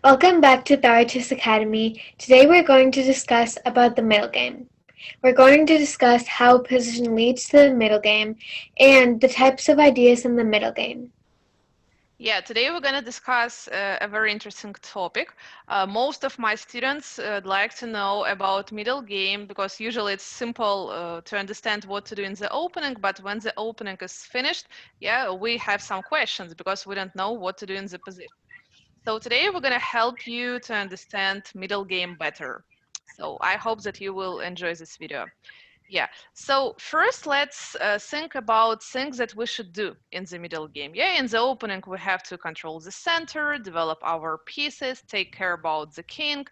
Welcome back to TaraChessAcademy. Today we're going to discuss about the middle game. We're going to discuss how position leads to the middle game and the types of ideas in the middle game. Yeah, today we're going to discuss a very interesting topic. Most of my students like to know about middle game because usually it's simple to understand what to do in the opening, but when the opening is finished, yeah, we have some questions because we don't know what to do in the position. So today we're going to help you to understand middle game better. So I hope that you will enjoy this video. Yeah, so first let's think about things that we should do in the middle game. Yeah, in the opening we have to control the center, develop our pieces, take care about the king.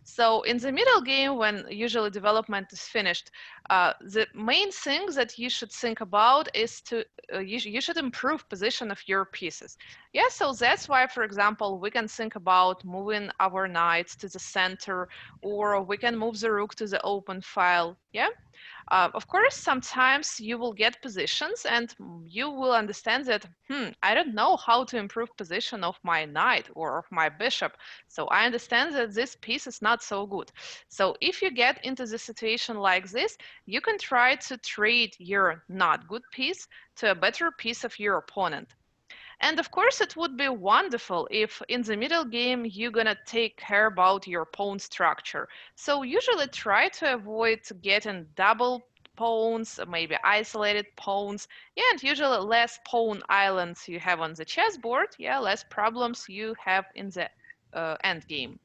So in the middle game, when usually development is finished, the main thing that you should think about is you should improve position of your pieces. Yeah, so that's why, for example, we can think about moving our knights to the center, or we can move the rook to the open file. Yeah. Of course, sometimes you will get positions and you will understand that, I don't know how to improve position of my knight or of my bishop. So I understand that this piece is not so good. So if you get into the situation like this, you can try to trade your not good piece to a better piece of your opponent. And of course, it would be wonderful if in the middle game you're gonna take care about your pawn structure. So usually try to avoid getting double pawns, maybe isolated pawns, yeah, and usually less pawn islands you have on the chessboard, yeah, less problems you have in the end game.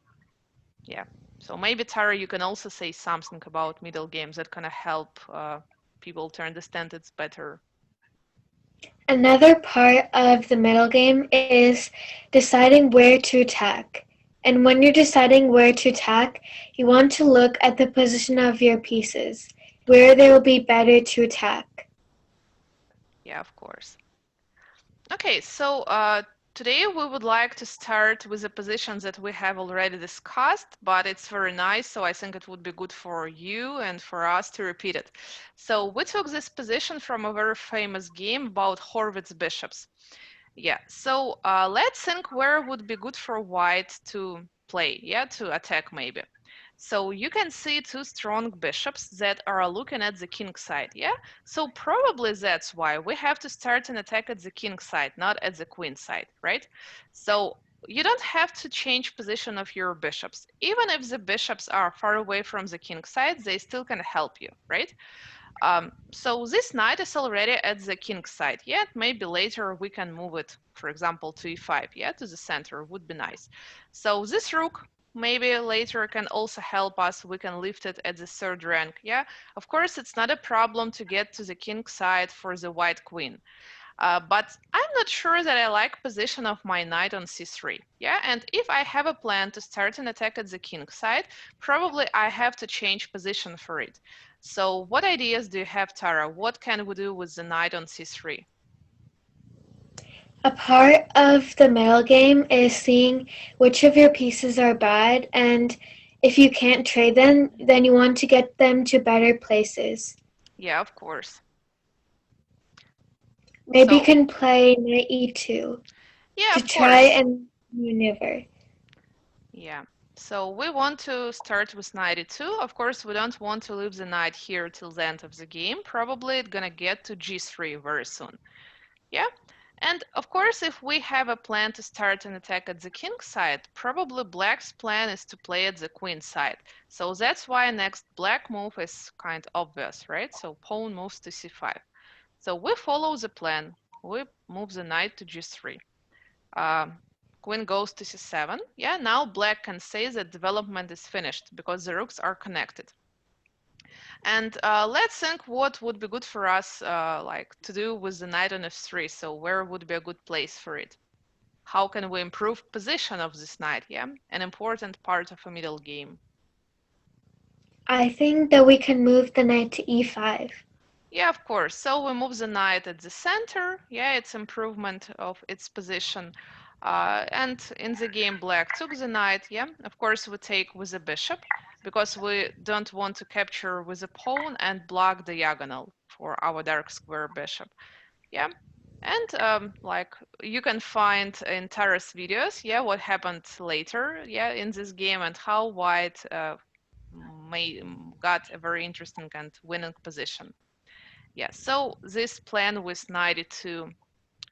Yeah. So maybe Tara, you can also say something about middle games that kind of help people to understand it better. Another part of the middle game is deciding where to attack. And when you're deciding where to attack, you want to look at the position of your pieces, where they will be better to attack. Yeah, of course. Okay, so today we would like to start with the positions that we have already discussed, but it's very nice, so I think it would be good for you and for us to repeat it. So we took this position from a very famous game about Horvitz bishops. Yeah, so let's think where would be good for white to play, yeah, to attack maybe. So you can see two strong bishops that are looking at the king side, yeah? So probably that's why we have to start an attack at the king side, not at the queen side, right? So you don't have to change position of your bishops. Even if the bishops are far away from the king side, they still can help you, right? So this knight is already at the king side. Yet maybe later we can move it, for example, to e5, yeah, to the center would be nice. So this rook maybe later can also help us. We can lift it at the third rank, yeah. Of course, it's not a problem to get to the king side for the white queen. But I'm not sure that I like position of my knight on c3. Yeah, and if I have a plan to start an attack at the king side, probably I have to change position for it. So what ideas do you have, Tara? What can we do with the knight on c3? A part of the middle game is seeing which of your pieces are bad, and if you can't trade them, then you want to get them to better places. Yeah, of course. Maybe you So, can play knight e2 yeah, to of try course. and maneuver. Yeah. So we want to start with knight e2. Of course, we don't want to leave the knight here till the end of the game. Probably it's gonna get to g3 very soon. Yeah. And of course, if we have a plan to start an attack at the king side, probably black's plan is to play at the queen side. So that's why next black move is kind of obvious, right? So pawn moves to c5. So we follow the plan. We move the knight to g3. Um, Queen goes to c7. Yeah, now black can say that development is finished because the rooks are connected. And let's think what would be good for us like to do with the knight on f3. So where would be a good place for it? How can we improve position of this knight? Yeah, an important part of a middle game. I think that we can move the knight to e5. Yeah, of course. So we move the knight at the center. Yeah, it's improvement of its position. And in the game, black took the knight. Yeah, of course, we take with the bishop because we don't want to capture with a pawn and block diagonal for our dark square bishop. Yeah, And like you can find in Tara's videos, yeah, what happened later, yeah, in this game and how white got a very interesting and winning position. Yeah, so this plan with knight e2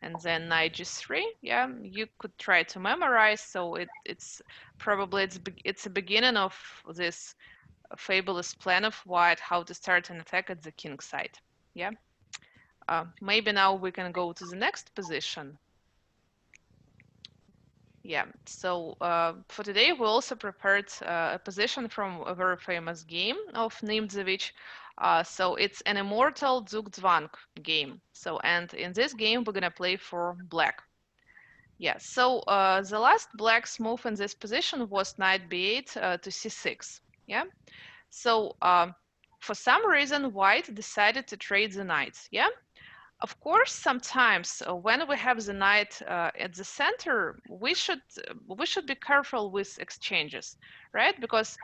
and then knight g3, yeah, you could try to memorize. So it's probably it's a beginning of this fabulous plan of white how to start an attack at the king side. Yeah. Maybe now we can go to the next position. Yeah, so for today we also prepared a position from a very famous game of Nimzovich. So it's an immortal Zugzwang game. So and in this game we're gonna play for black. Yeah, so the last black's move in this position was knight b8 to c6. Yeah, so for some reason white decided to trade the knights. Yeah, of course, sometimes when we have the knight at the center, we should be careful with exchanges, right? Because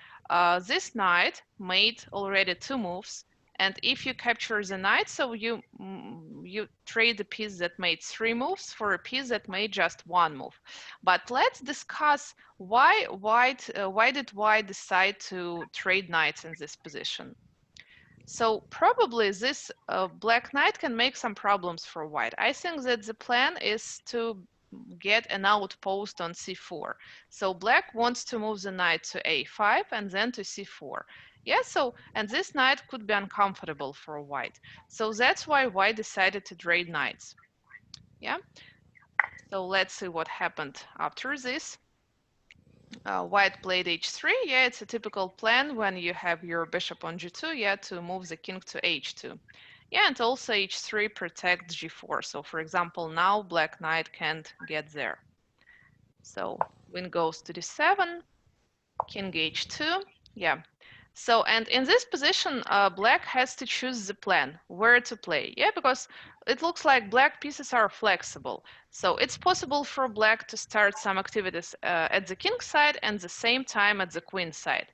this knight made already 2 moves, and if you capture the knight, so you trade a piece that made 3 moves for a piece that made just 1 move. But let's discuss why did white decide to trade knights in this position? So probably this black knight can make some problems for white. I think that the plan is to get an outpost on c4. So black wants to move the knight to a5 and then to c4. Yeah, so, and this knight could be uncomfortable for white. So that's why white decided to trade knights. Yeah, so let's see what happened after this. White played h3. Yeah, it's a typical plan when you have your bishop on g2, yeah, to move the king to h2. Yeah, and also h3 protects g4. So for example, now black knight can't get there. So queen goes to d7, king h2. Yeah, so, and in this position, black has to choose the plan, where to play. Yeah, because it looks like black pieces are flexible. So it's possible for black to start some activities at the king side and the same time at the queen side.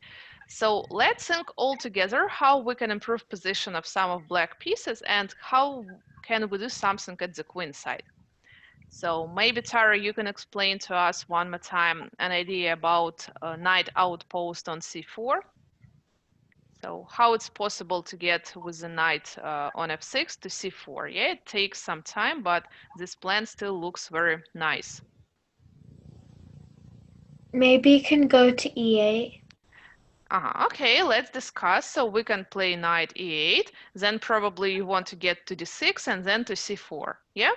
So let's think all together how we can improve position of some of black pieces and how can we do something at the queen side. So maybe Tara, you can explain to us one more time an idea about knight outpost on c4. So how it's possible to get with the knight on f6 to c4. Yeah, it takes some time, but this plan still looks very nice. Maybe you can go to e8. Okay, let's discuss. So we can play knight e8, then probably you want to get to d6 and then to c4. Yeah?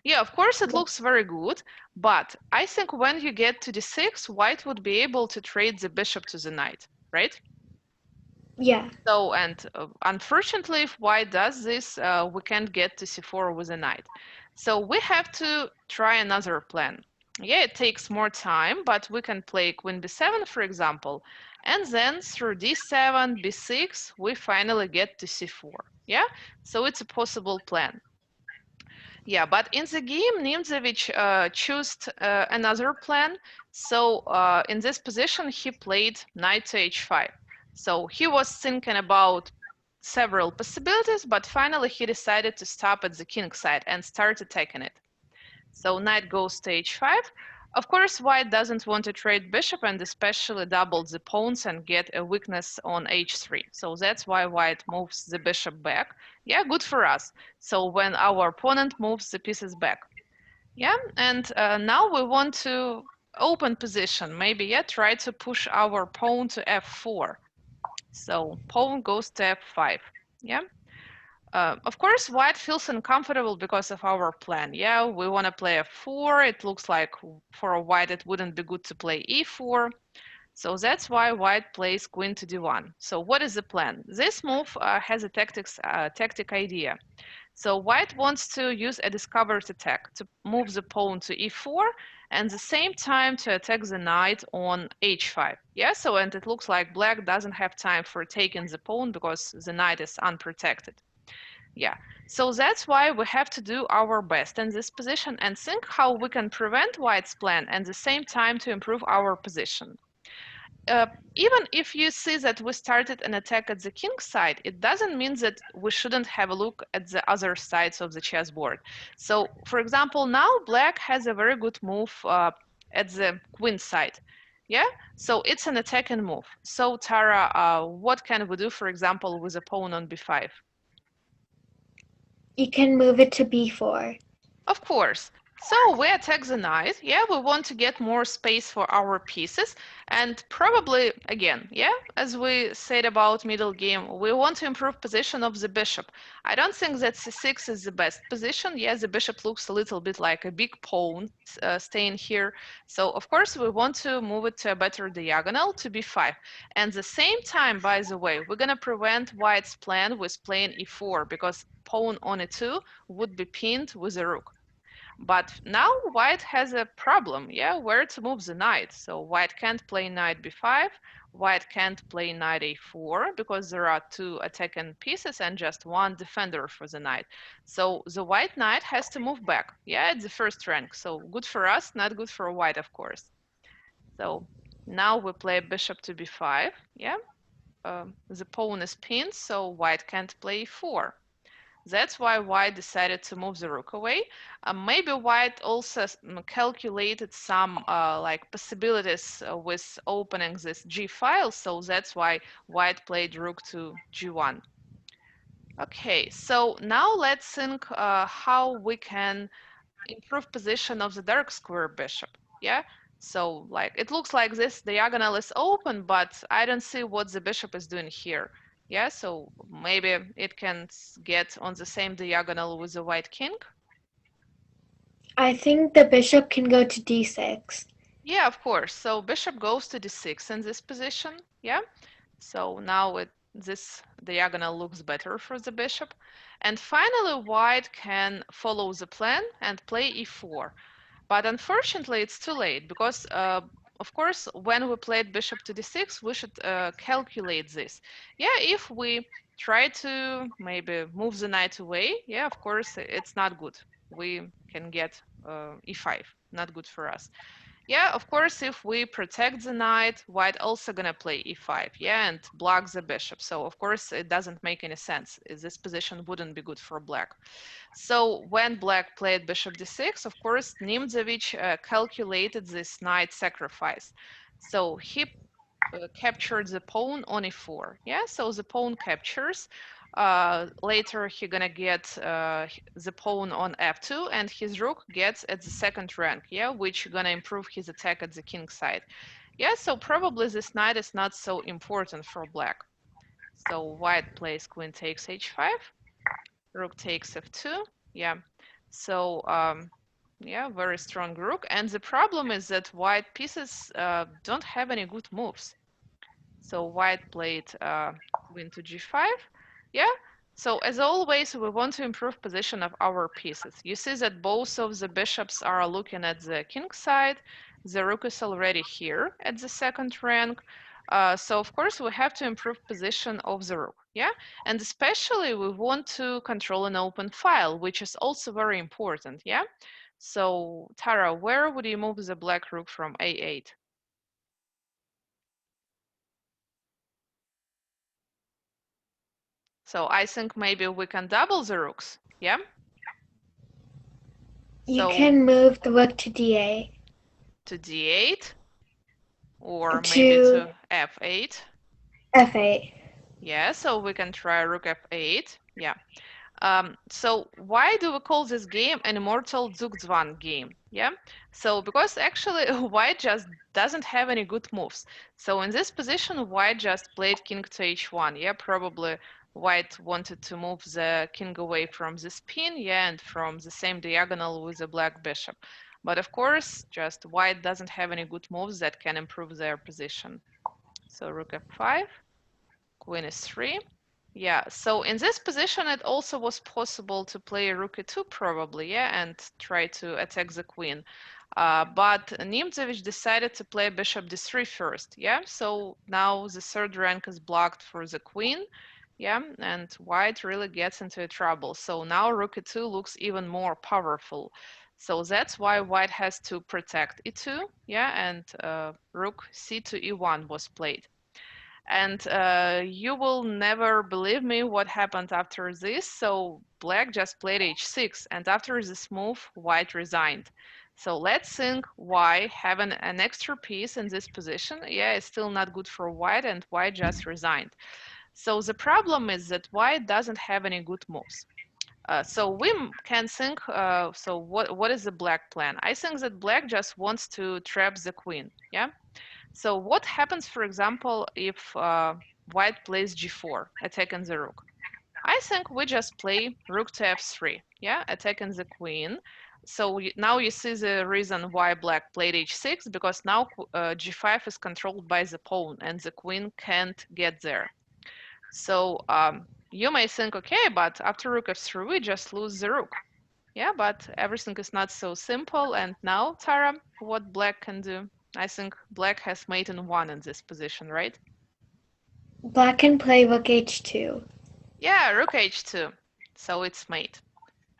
Yeah, of course it looks very good, but I think when you get to d6, white would be able to trade the bishop to the knight, right? Yeah. So, and unfortunately, if white does this, we can't get to c4 with a knight. So we have to try another plan. Yeah, it takes more time, but we can play queen b7, for example, and then through d7, b6, we finally get to c4. Yeah, so it's a possible plan. Yeah, but in the game, Nimzovich chose another plan. So in this position, he played knight to h5. So he was thinking about several possibilities, but finally he decided to stop at the king side and start attacking it. So knight goes to h5. Of course, white doesn't want to trade bishop and especially double the pawns and get a weakness on h3. So that's why white moves the bishop back. Yeah, good for us. So when our opponent moves the pieces back. Yeah, and now we want to open position. Maybe, yeah, try to push our pawn to f4. So pawn goes to f5. Yeah. Of course, white feels uncomfortable because of our plan. Yeah, we want to play f4. It looks like for white it wouldn't be good to play e4. So that's why white plays queen to d1. So what is the plan? This move has a tactic idea. So white wants to use a discovered attack to move the pawn to e4 and the same time to attack the knight on h5. Yeah, so and it looks like black doesn't have time for taking the pawn because the knight is unprotected. Yeah, so that's why we have to do our best in this position and think how we can prevent white's plan and at the same time to improve our position. uh, even if you see that we started an attack at the king side, it doesn't mean that we shouldn't have a look at the other sides of the chessboard. So, for example, now black has a very good move at the queen side. Yeah, so it's an attacking move. So, Tara, what can we do, for example, with a pawn on b5? You can move it to b4. Of course. So we attack the knight. Yeah, we want to get more space for our pieces. And probably, again, yeah, as we said about middle game, we want to improve position of the bishop. I don't think that c6 is the best position. Yeah, the bishop looks a little bit like a big pawn staying here. So, of course, we want to move it to a better diagonal to b5. And the same time, by the way, we're going to prevent white's plan with playing e4 because pawn on e2 would be pinned with a rook. But now white has a problem, yeah, where to move the knight. So white can't play knight b5, white can't play knight a4 because there are two attacking pieces and just one defender for the knight. So the white knight has to move back, yeah, at the first rank. So good for us, not good for white, of course. So now we play bishop to b5, yeah. The pawn is pinned, so white can't play e4. That's why white decided to move the rook away. Maybe white also calculated some like possibilities with opening this g file, so that's why white played rook to g1. Okay, so now let's think how we can improve position of the dark square bishop. Yeah, so like it looks like this diagonal is open, but I don't see what the bishop is doing here. Yeah, so maybe it can get on the same diagonal with the white king. I think the bishop can go to d6. Yeah, of course. So bishop goes to d6 in this position. Yeah, so now this diagonal looks better for the bishop. And finally, white can follow the plan and play e4. But unfortunately, it's too late because, of course, when we played bishop to d6, we should calculate this. Yeah, if we try to maybe move the knight away, yeah, of course, it's not good. We can get e5, not good for us. Yeah, of course, if we protect the knight, white also gonna play e5, yeah, and block the bishop. So, of course, it doesn't make any sense. This position wouldn't be good for black. So when black played bishop d6, of course, Nimzovich calculated this knight sacrifice. So he captured the pawn on e4. Yeah, so the pawn captures. Later, he gonna get the pawn on f2, and his rook gets at the second rank. Yeah, which gonna improve his attack at the king side. Yeah, so probably this knight is not so important for black. So white plays queen takes h5, rook takes f2. Yeah, so yeah, very strong rook. And the problem is that white pieces don't have any good moves. So white played queen to g5. Yeah. So as always, we want to improve position of our pieces. You see that both of the bishops are looking at the king side. The rook is already here at the second rank. So of course we have to improve position of the rook. Yeah. And especially we want to control an open file, which is also very important. Yeah. So Tara, where would you move the black rook from a8? So I think maybe we can double the rooks. Yeah. You So can move the rook to d8. to d8 or maybe To to f8. f8. Yeah, so we can try rook f8. Yeah. So why do we call this game an immortal Zugzwang game? Yeah. So because actually white just doesn't have any good moves. So in this position, white just played king to h1. Yeah, probably white wanted to move the king away from this pin, yeah, and from the same diagonal with the black bishop. But of course, just white doesn't have any good moves that can improve their position. So rook f5, queen is 3. Yeah, so in this position, it also was possible to play rook e2 probably, yeah, and try to attack the queen. But Nimzovich decided to play bishop d3 first, yeah, so now the third rank is blocked for the queen, yeah, and white really gets into trouble. So now rook e2 looks even more powerful. So that's why white has to protect e2, yeah, and rook c to e1 was played. And you will never believe me what happened after this. So black just played h6, and after this move, white resigned. So let's think why having an extra piece in this position, yeah, it's still not good for white, and white just resigned. So the problem is that white doesn't have any good moves. So we can think, so what is the black plan? I think that black just wants to trap the queen, yeah? So what happens, for example, if white plays g4, attacking the rook? I think we just play rook to f3, yeah, attacking the queen. So now you see the reason why black played h6, because now g5 is controlled by the pawn and the queen can't get there. So you may think, okay, but after rook f3, we just lose the rook. Yeah, but everything is not so simple. And now, Tara, what black can do? I think black has mate in one in this position, right? Black can play rook h2. Yeah, rook h2. So it's mate.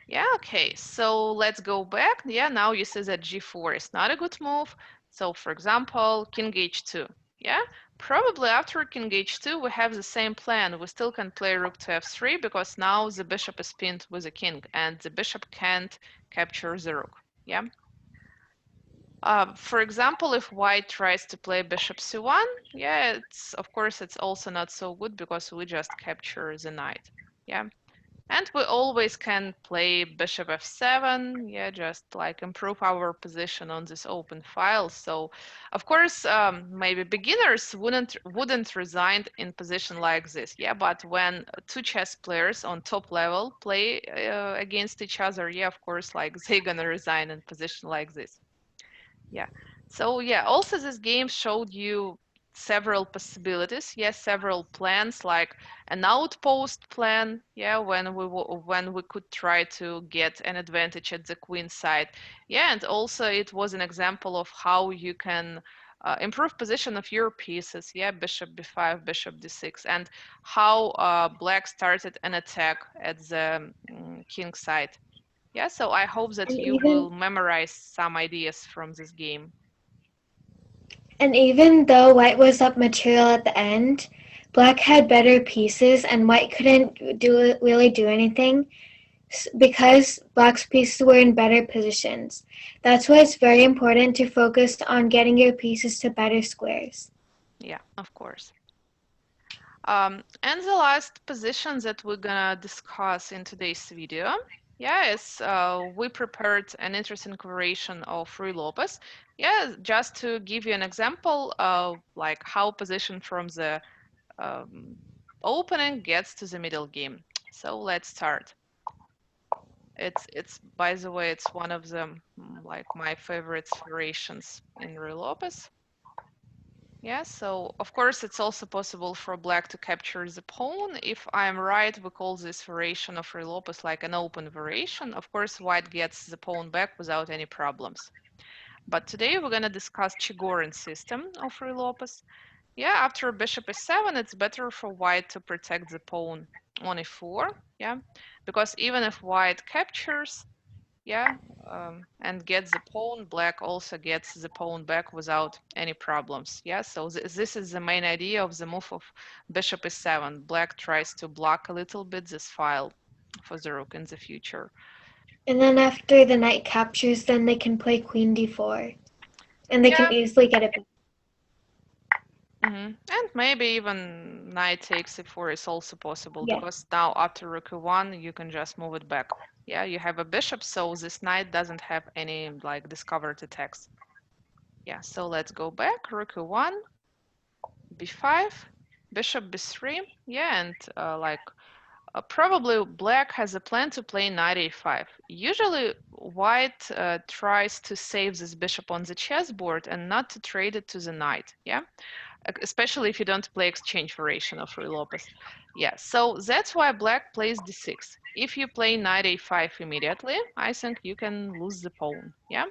Yeah, okay. So let's go back. Yeah, now you see that g4 is not a good move. So for example, king h2. Yeah, probably after king h2, we have the same plan. We still can play rook to f3 because now the bishop is pinned with the king and the bishop can't capture the rook. Yeah. For example, if white tries to play bishop c1, yeah, it's of course it's also not so good because we just capture the knight. Yeah. And we always can play bishop f7, yeah, just like improve our position on this open file. So, of course, maybe beginners wouldn't resign in position like this, yeah. But when two chess players on top level play against each other, yeah, of course, like they're gonna resign in position like this. Yeah. So yeah, also this game showed you several possibilities. Yes, several plans like an outpost plan. Yeah, when we could try to get an advantage at the queen side. Yeah, and also it was an example of how you can improve position of your pieces. Yeah, bishop b5, bishop d6, and how black started an attack at the king side. Yeah, so I hope that And you even will memorize some ideas from this game. and even though white was up material at the end, black had better pieces and white couldn't really do anything because black's pieces were in better positions. That's why it's very important to focus on getting your pieces to better squares. Yeah, of course. And the last position that we're gonna discuss in today's video, yeah, is we prepared an interesting variation of Ruy Lopez. Yeah, just to give you an example of like how position from the um, opening gets to the middle game. So let's start. It's by the way, it's one of the like my favorite variations in Ruy Lopez. Yeah, so of course it's also possible for black to capture the pawn. If I'm right, we call this variation of Ruy Lopez like an open variation. Of course, white gets the pawn back without any problems. But today we're going to discuss Chigorin system of Ruy Lopez. Yeah, after bishop e7, it's better for white to protect the pawn on e4. Yeah, because even if white captures, yeah, and gets the pawn, black also gets the pawn back without any problems. Yeah, so this is the main idea of the move of bishop e7. Black tries to block a little bit this file for the rook in the future. And then after the knight captures, then they can play queen d4. And they can Yeah, easily get it back. and maybe even knight takes e4 is also possible Yeah. because now after rook e1 you can just move it back. Yeah, you have a bishop, so this knight doesn't have any like discovered attacks. Yeah, so let's go back. Rook e1, b5, bishop b3. Yeah, and probably black has a plan to play knight a5. Usually white tries to save this bishop on the chessboard and not to trade it to the knight. Yeah, especially if you don't play exchange variation of Ruy Lopez. Yeah, so that's why black plays d6. If you play knight a5 immediately, I think you can lose the pawn. Yeah,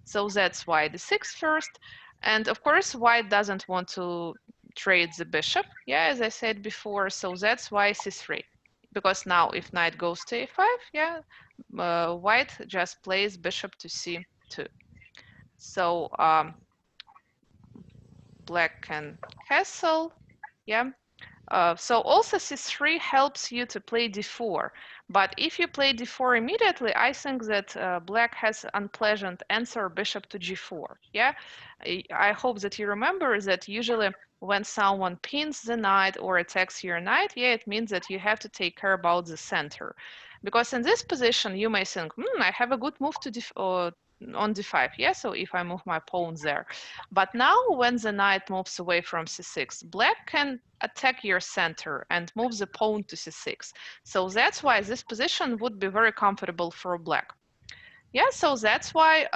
so that's why d6 first. And of course, white doesn't want to trade the bishop. Yeah, as I said before, so that's why c3. Because now if knight goes to a5, yeah, white just plays bishop to c2. So black can castle. Yeah. So also c3 helps you to play d4. But if you play d4 immediately, I think that black has unpleasant answer bishop to g4. Yeah, I hope that you remember that usually when someone pins the knight or attacks your knight, yeah, it means that you have to take care about the center. Because in this position, you may think, I have a good move to on d5. Yeah, so if I move my pawn there. But now when the knight moves away from c6, black can attack your center and move the pawn to c6. So that's why this position would be very comfortable for black. Yeah, so that's why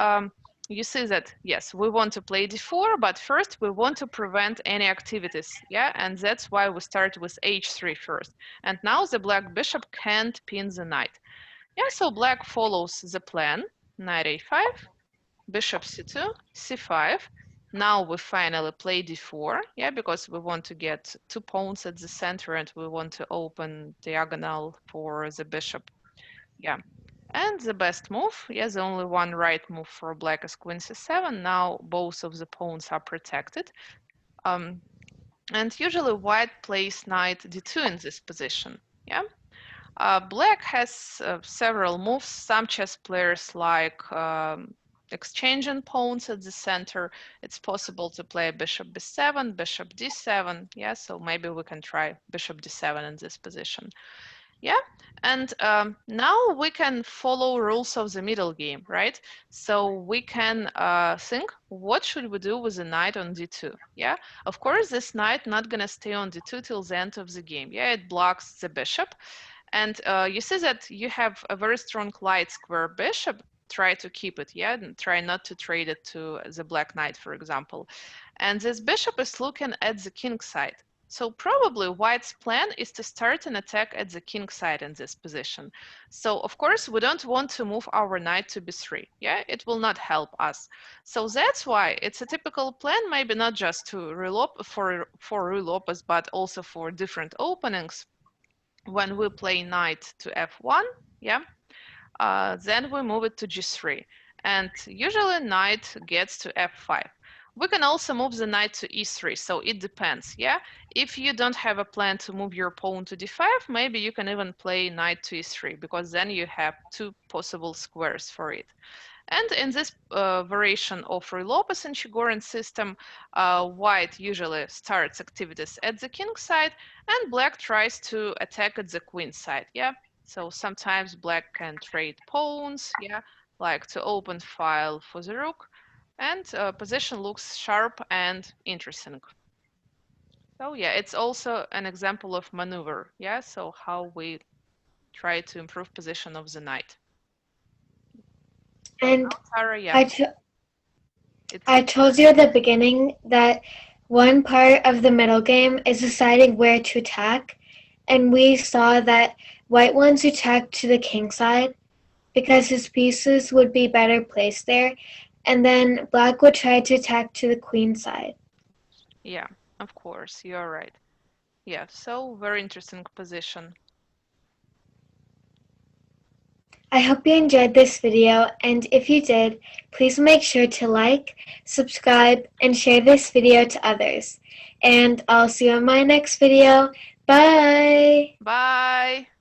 you see that, yes, we want to play d4, but first we want to prevent any activities. Yeah, and that's why we start with h3 first. And now the black bishop can't pin the knight. Yeah, so black follows the plan, knight a5, bishop c2, c5. Now we finally play d4, yeah, because we want to get two pawns at the center and we want to open diagonal for the bishop. Yeah. And the best move, yeah, the only one right move for black is queen c7. Now both of the pawns are protected. And usually white plays knight d2 in this position. Yeah. Black has several moves. Some chess players like exchanging pawns at the center. It's possible to play bishop b7, bishop d7. Yeah, so maybe we can try bishop d7 in this position. Yeah, and now we can follow rules of the middle game, right? So we can think, what should we do with the knight on d2? Yeah, of course, this knight not gonna stay on d2 till the end of the game. Yeah, it blocks the bishop. And you see that you have a very strong light square bishop. Try to keep it, yeah, and try not to trade it to the black knight, for example. And this bishop is looking at the king side. So probably white's plan is to start an attack at the king side in this position. So of course we don't want to move our knight to b3. Yeah, it will not help us. So that's why it's a typical plan, maybe not just to for Ruy but also for different openings. When we play knight to f1, yeah, then we move it to g3. And usually knight gets to f5. We can also move the knight to e3, so it depends, yeah? If you don't have a plan to move your pawn to d5, maybe you can even play knight to e3, because then you have two possible squares for it. And in this variation of Ruy and Chigorin system, white usually starts activities at the king side, and black tries to attack at the queen side, yeah? So sometimes black can trade pawns, yeah, like to open file for the rook, and position looks sharp and interesting. So yeah, it's also an example of maneuver, yeah, so how we try to improve position of the knight. So And now, Tara, yeah. I told you at the beginning that one part of the middle game is deciding where to attack, and we saw that white wants to attack to the king side because his pieces would be better placed there, and then black would try to attack to the queen side. Yeah, of course, you're right. Yeah, so very interesting position. I hope you enjoyed this video, and if you did, please make sure to like, subscribe, and share this video to others. And I'll see you in my next video. Bye! Bye!